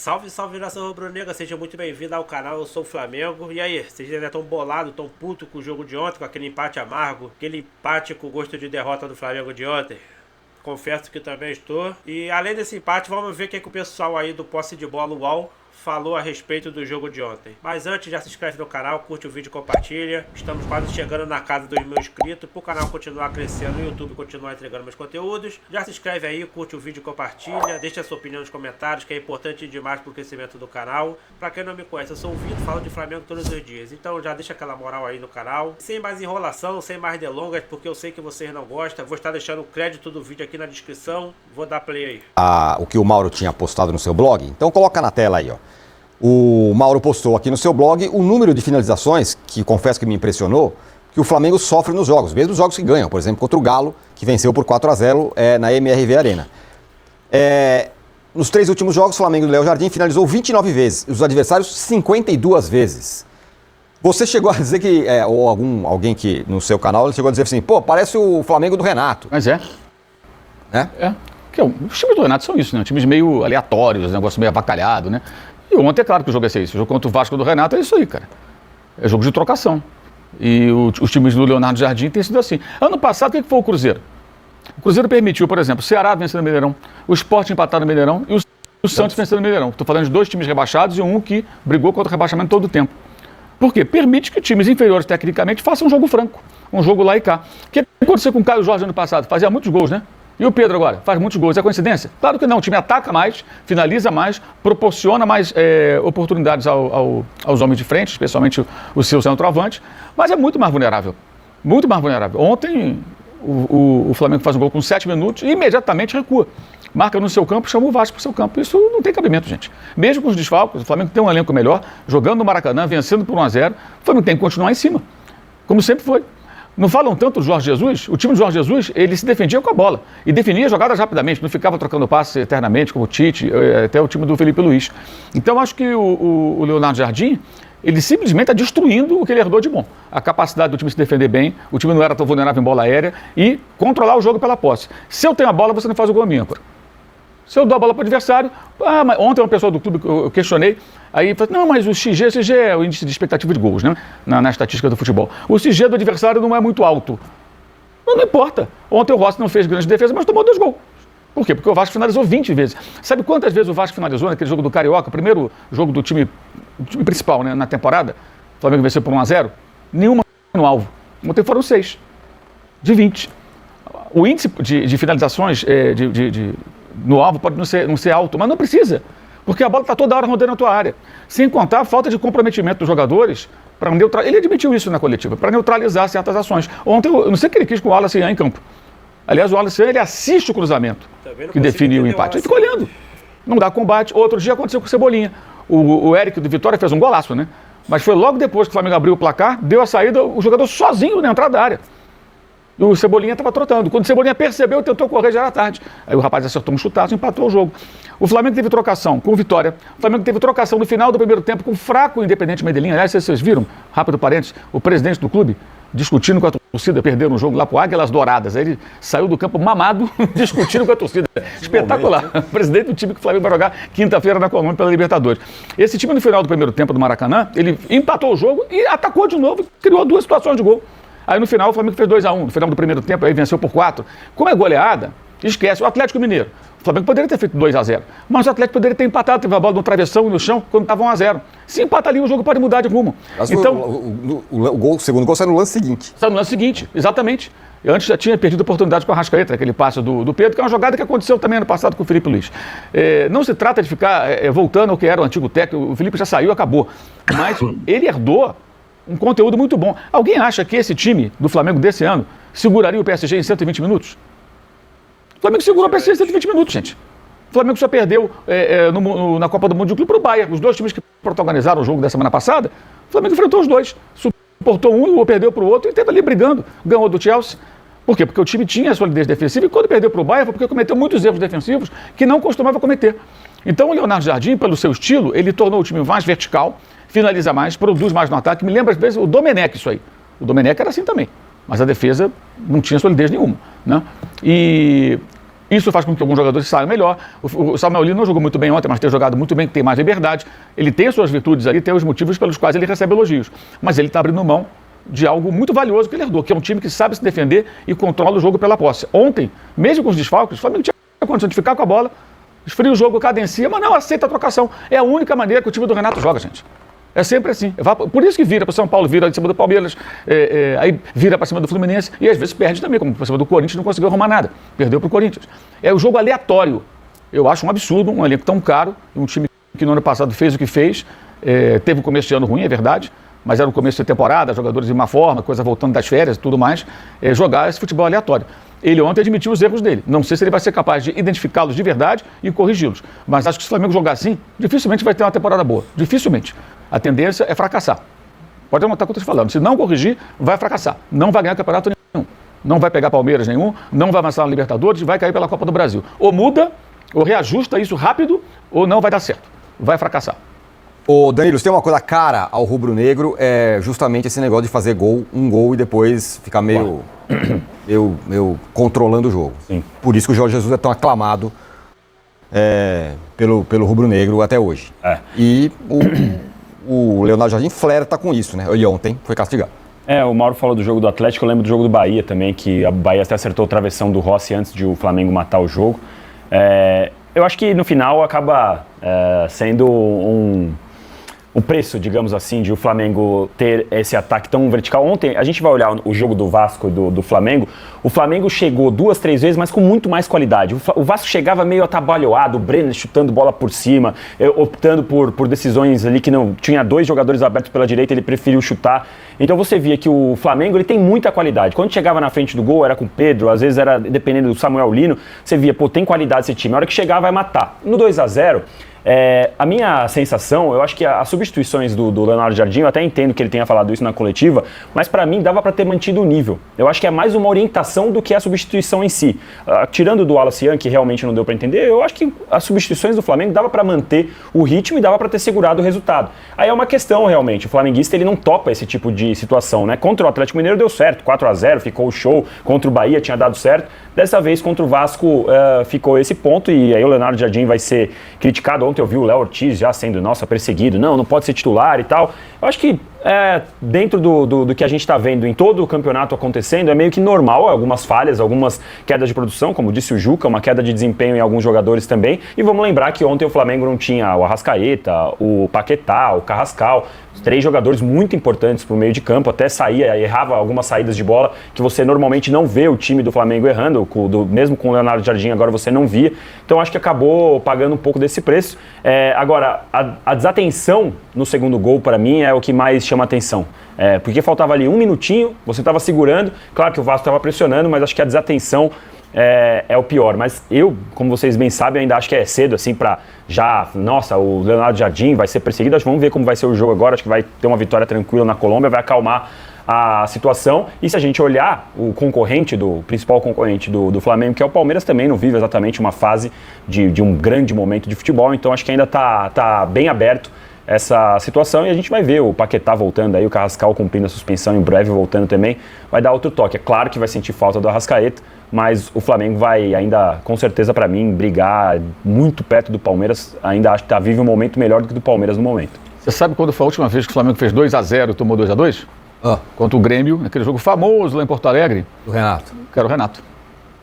Salve, salve nação rubro-negra, seja muito bem-vindo ao canal, eu sou o Flamengo. E aí, vocês ainda estão bolados, tão puto com o jogo de ontem, com aquele empate amargo, aquele empate com gosto de derrota do Flamengo de ontem? Confesso que também estou. E além desse empate, vamos ver o que o pessoal aí do Posse de Bola UOL falou a respeito do jogo de ontem. Mas antes, já se inscreve no canal, curte o vídeo e compartilha. Estamos quase chegando na casa dos mil inscritos. Para o canal continuar crescendo, o YouTube continuar entregando meus conteúdos. Já se inscreve aí, curte o vídeo e compartilha. Deixa a sua opinião nos comentários, que é importante demais para o crescimento do canal. Para quem não me conhece, eu sou o Vitor, falo de Flamengo todos os dias. Então já deixa aquela moral aí no canal. Sem mais enrolação, sem mais delongas, porque eu sei que vocês não gostam. Vou estar deixando o crédito do vídeo aqui na descrição. Vou dar play aí. O que o Mauro tinha postado no seu blog. Então coloca na tela aí, ó. O Mauro postou aqui no seu blog o número de finalizações, que confesso que me impressionou, que o Flamengo sofre nos jogos, mesmo os jogos que ganham, por exemplo, contra o Galo, que venceu por 4-0 na MRV Arena. Nos 3 últimos jogos, o Flamengo do Léo Jardim finalizou 29 vezes, os adversários 52 vezes. Você chegou a dizer que, ou alguém que no seu canal, ele chegou a dizer assim, pô, parece o Flamengo do Renato. Mas é. Os times do Renato são isso, né? Times meio aleatórios, negócio meio avacalhado, né? E ontem é claro que o jogo é isso. O jogo contra o Vasco do Renato é isso aí, cara. É jogo de trocação. E os times do Leonardo Jardim têm sido assim. Ano passado, o que foi o Cruzeiro? O Cruzeiro permitiu, por exemplo, o Ceará vencendo o Mineirão, o Sport empatar no Mineirão e o Santos vencendo o Mineirão. Estou falando de 2 times rebaixados e um que brigou contra o rebaixamento todo o tempo. Por quê? Permite que times inferiores tecnicamente façam um jogo franco, um jogo lá e cá. O que aconteceu com o Caio Jorge ano passado? Fazia muitos gols, né? E o Pedro agora? Faz muitos gols. É coincidência? Claro que não. O time ataca mais, finaliza mais, proporciona mais oportunidades aos homens de frente, especialmente o seu centroavante, mas é muito mais vulnerável. Muito mais vulnerável. Ontem, o Flamengo faz um gol com 7 minutos e imediatamente recua. Marca no seu campo, chama o Vasco para o seu campo. Isso não tem cabimento, gente. Mesmo com os desfalques, o Flamengo tem um elenco melhor, jogando no Maracanã, vencendo por 1-0, o Flamengo tem que continuar em cima, como sempre foi. Não falam tanto do Jorge Jesus? O time do Jorge Jesus, ele se defendia com a bola e definia jogadas rapidamente, não ficava trocando passes eternamente, como o Tite, até o time do Felipe Luiz. Então, acho que o Leonardo Jardim, ele simplesmente está destruindo o que ele herdou de bom. A capacidade do time se defender bem, o time não era tão vulnerável em bola aérea e controlar o jogo pela posse. Se eu tenho a bola, você não faz o gol minha, pô. Se eu dou a bola para o adversário, mas ontem uma pessoa do clube que eu questionei, aí falou, não, mas o XG é o índice de expectativa de gols, né? Na estatística do futebol. O XG do adversário não é muito alto. Não importa. Ontem o Rossi não fez grande defesa, mas tomou 2 gols. Por quê? Porque o Vasco finalizou 20 vezes. Sabe quantas vezes o Vasco finalizou naquele jogo do Carioca, primeiro jogo do time principal, né, na temporada? O Flamengo venceu por 1-0. Nenhuma no alvo. Ontem foram 6. De 20. O índice de finalizações no alvo pode não ser alto, mas não precisa, porque a bola está toda hora rodando na tua área. Sem contar a falta de comprometimento dos jogadores para neutralizar. Ele admitiu isso na coletiva, para neutralizar certas ações. Ontem, eu não sei o que ele quis com o Wallace em campo. Aliás, o Wallace ele assiste o cruzamento que define o empate. Ele ficou olhando. Não dá combate. Outro dia aconteceu com o Cebolinha. O Eric do Vitória fez um golaço, né? Mas foi logo depois que o Flamengo abriu o placar, deu a saída, o jogador sozinho na entrada da área. E o Cebolinha estava trotando. Quando o Cebolinha percebeu, tentou correr, já era tarde. Aí o rapaz acertou um chutaço e empatou o jogo. O Flamengo teve trocação com o Vitória. O Flamengo teve trocação no final do primeiro tempo com o fraco Independente Medellín. Aliás, vocês viram, rápido parênteses, o presidente do clube discutindo com a torcida, perderam o jogo lá pro Águilas Douradas. Aí ele saiu do campo mamado, discutindo com a torcida. Espetacular. O presidente do time que o Flamengo vai jogar quinta-feira na Colômbia pela Libertadores. Esse time no final do primeiro tempo do Maracanã, ele empatou o jogo e atacou de novo, criou 2 situações de gol. Aí no final o Flamengo fez 2-1, no final do primeiro tempo, aí venceu por 4. Como é goleada, esquece, o Atlético Mineiro. O Flamengo poderia ter feito 2-0, mas o Atlético poderia ter empatado, teve a bola no travessão e no chão, quando estava 1-0. Se empata ali, o jogo pode mudar de rumo. Mas então, o segundo gol saiu no lance seguinte. Saiu no lance seguinte, exatamente. Eu antes já tinha perdido a oportunidade com a Arrascaeta, aquele passe do Pedro, que é uma jogada que aconteceu também ano passado com o Felipe Luiz. Não se trata de ficar voltando ao que era o antigo técnico, o Felipe já saiu, acabou. Mas ele herdou um conteúdo muito bom. Alguém acha que esse time do Flamengo desse ano seguraria o PSG em 120 minutos? O Flamengo segurou o PSG em 120 minutos, gente. O Flamengo só perdeu na Copa do Mundo de Clube para o Bayern. Os 2 times que protagonizaram o jogo da semana passada, o Flamengo enfrentou os 2. Suportou um, ou perdeu para o outro e esteve ali brigando. Ganhou do Chelsea. Por quê? Porque o time tinha a solidez defensiva e quando perdeu para o Bayern foi porque cometeu muitos erros defensivos que não costumava cometer. Então o Leonardo Jardim, pelo seu estilo, ele tornou o time mais vertical, finaliza mais, produz mais no ataque. Me lembra às vezes o Domenech isso aí. O Domenech era assim também, mas a defesa não tinha solidez nenhuma, né? E Isso faz com que alguns jogadores saiam melhor. O Samuel Lino não jogou muito bem ontem, mas tem jogado muito bem, tem mais liberdade. Ele tem as suas virtudes ali, tem os motivos pelos quais ele recebe elogios. Mas ele está abrindo mão de algo muito valioso que ele herdou, que é um time que sabe se defender e controla o jogo pela posse. Ontem, mesmo com os desfalques, o Flamengo tinha condição de ficar com a bola, esfria o jogo, cadencia, mas não aceita a trocação. É a única maneira que o time do Renato joga, gente. É sempre assim. Por isso que vira para o São Paulo, vira em cima do Palmeiras, aí vira para cima do Fluminense e às vezes perde também, como para cima do Corinthians, não conseguiu arrumar nada. Perdeu para o Corinthians. É o jogo aleatório. Eu acho um absurdo um elenco tão caro, um time que no ano passado fez o que fez, teve um começo de ano ruim, é verdade, mas era um começo de temporada, jogadores em má forma, coisa voltando das férias e tudo mais, jogar esse futebol aleatório. Ele ontem admitiu os erros dele. Não sei se ele vai ser capaz de identificá-los de verdade e corrigi-los. Mas acho que se o Flamengo jogar assim, dificilmente vai ter uma temporada boa. Dificilmente. A tendência é fracassar. Pode anotar o que eu estou falando. Se não corrigir, vai fracassar. Não vai ganhar campeonato nenhum. Não vai pegar Palmeiras nenhum, não vai avançar na Libertadores, vai cair pela Copa do Brasil. Ou muda, ou reajusta isso rápido, ou não vai dar certo. Vai fracassar. Ô Danilo, se tem uma coisa cara ao rubro-negro, é justamente esse negócio de fazer um gol e depois ficar meio controlando o jogo. Sim. Por isso que o Jorge Jesus é tão aclamado pelo rubro-negro até hoje. E o Leonardo Jardim flerta com isso, né? E ontem foi castigado. O Mauro falou do jogo do Atlético, eu lembro do jogo do Bahia também, que a Bahia até acertou o travessão do Rossi antes de o Flamengo matar o jogo. Eu acho que no final acaba sendo o preço, digamos assim, de o Flamengo ter esse ataque tão vertical. Ontem, a gente vai olhar o jogo do Vasco e do Flamengo. O Flamengo chegou 2, 3 vezes, mas com muito mais qualidade. O Vasco chegava meio atabalhoado, o Brenner chutando bola por cima, optando por decisões ali que não... Tinha 2 jogadores abertos pela direita, ele preferiu chutar. Então você via que o Flamengo ele tem muita qualidade. Quando chegava na frente do gol, era com o Pedro, às vezes era dependendo do Samuel Lino, você via, tem qualidade esse time. Na hora que chegar, vai matar. No 2-0... a minha sensação, eu acho que as substituições do Leonardo Jardim, eu até entendo que ele tenha falado isso na coletiva, mas para mim dava para ter mantido o nível. Eu acho que é mais uma orientação do que a substituição em si. Tirando do Wallace Yan, que realmente não deu para entender, eu acho que as substituições do Flamengo dava para manter o ritmo e dava para ter segurado o resultado. Aí é uma questão realmente, o flamenguista ele não topa esse tipo de situação, né? Contra o Atlético Mineiro deu certo, 4-0, ficou o show, contra o Bahia tinha dado certo. Dessa vez contra o Vasco ficou esse ponto e aí o Leonardo Jardim vai ser criticado. Ontem eu vi o Léo Ortiz já sendo, perseguido, não pode ser titular e tal. Eu acho que dentro do que a gente está vendo em todo o campeonato acontecendo, é meio que normal, algumas falhas, algumas quedas de produção, como disse o Juca, uma queda de desempenho em alguns jogadores também. E vamos lembrar que ontem o Flamengo não tinha o Arrascaeta, o Paquetá, o Carrascal, 3 jogadores muito importantes para o meio de campo, até errava algumas saídas de bola que você normalmente não vê o time do Flamengo errando, mesmo com o Leonardo Jardim agora você não via. Então acho que acabou pagando um pouco desse preço. Agora, a desatenção no segundo gol para mim é o que mais chama atenção. Porque faltava ali 1 minutinho, você estava segurando, claro que o Vasco estava pressionando, mas acho que a desatenção é o pior. Mas eu, como vocês bem sabem, ainda acho que é cedo assim para o Leonardo Jardim vai ser perseguido. Vamos ver como vai ser o jogo agora, acho que vai ter uma vitória tranquila na Colômbia, vai acalmar a situação. E se a gente olhar o principal concorrente do Flamengo, que é o Palmeiras, também não vive exatamente uma fase de um grande momento de futebol, então acho que ainda está bem aberto essa situação e a gente vai ver o Paquetá voltando aí, o Carrascal cumprindo a suspensão em breve, voltando também, vai dar outro toque. É claro que vai sentir falta do Arrascaeta, mas o Flamengo vai ainda, com certeza para mim, brigar muito perto do Palmeiras, ainda acho que vive um momento melhor do que do Palmeiras no momento. Você sabe quando foi a última vez que o Flamengo fez 2-0 e tomou 2-2? Contra o Grêmio, naquele jogo famoso lá em Porto Alegre. Do Renato. Que era o Renato.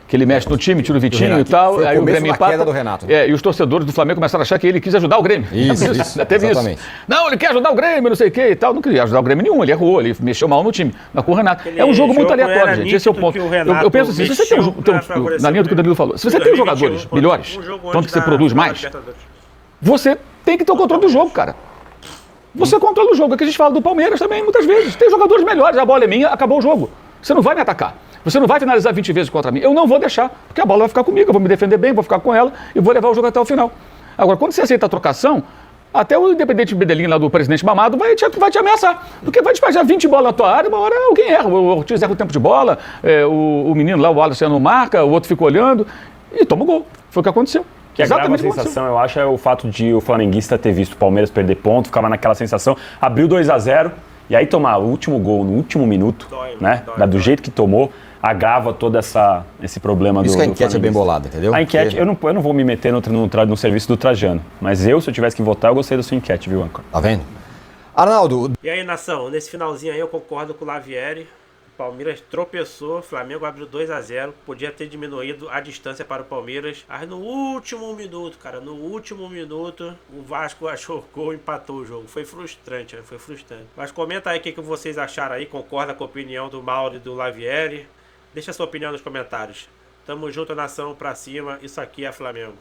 Que ele mexe no time, tira o Vitinho e tal, foi aí o Grêmio empata. Queda do Renato, né? E os torcedores do Flamengo começaram a achar que ele quis ajudar o Grêmio. Isso, teve exatamente. isso. Não, ele quer ajudar o Grêmio, não sei o que e tal. Não queria ajudar o Grêmio nenhum, ele errou, ele mexeu mal no time. Mas com o Renato. É um jogo muito aleatório, gente. Esse é o ponto. Eu penso assim, se você tem na linha do que o Danilo falou, se você tem jogadores melhores, tanto que você produz mais, você tem que ter o controle do jogo, cara. Você controla o jogo. É que a gente fala do Palmeiras também, muitas vezes. Tem jogadores melhores, a bola é minha, acabou o jogo. Você não vai me atacar. Você não vai finalizar 20 vezes contra mim. Eu não vou deixar, porque a bola vai ficar comigo, eu vou me defender bem, vou ficar com ela e vou levar o jogo até o final. Agora, quando você aceita a trocação, até o Independente Medellín lá do presidente Mamado vai te ameaçar. Porque vai despejar 20 bolas na tua área, uma hora alguém erra. O Ortiz erra o tempo de bola, o menino lá, o Wallace não marca, o outro fica olhando e toma o gol. Foi o que aconteceu. Que agrava a sensação, eu acho, é o fato de o flamenguista ter visto o Palmeiras perder ponto, ficava naquela sensação, abriu 2-0 e aí tomar o último gol no último minuto, dói. Do jeito que tomou, agrava todo esse problema Por isso do que a enquete é bem flamenguista. bolada, entendeu? A enquete, Porque- eu não vou me meter no serviço do Trajano, mas se eu tivesse que votar, eu gostei da sua enquete, viu, Ancor? Tá vendo? Arnaldo, E aí, nação, nesse finalzinho aí eu concordo com o Lavieri. O Palmeiras tropeçou, o Flamengo abriu 2-0. Podia ter diminuído a distância para o Palmeiras. Mas no último minuto, cara, no último minuto, o Vasco achou o gol e empatou o jogo. Foi frustrante, né? Foi frustrante. Mas comenta aí o que vocês acharam aí. Concorda com a opinião do Mauro e do Lavieri. Deixa a sua opinião nos comentários. Tamo junto, nação, pra cima. Isso aqui é Flamengo.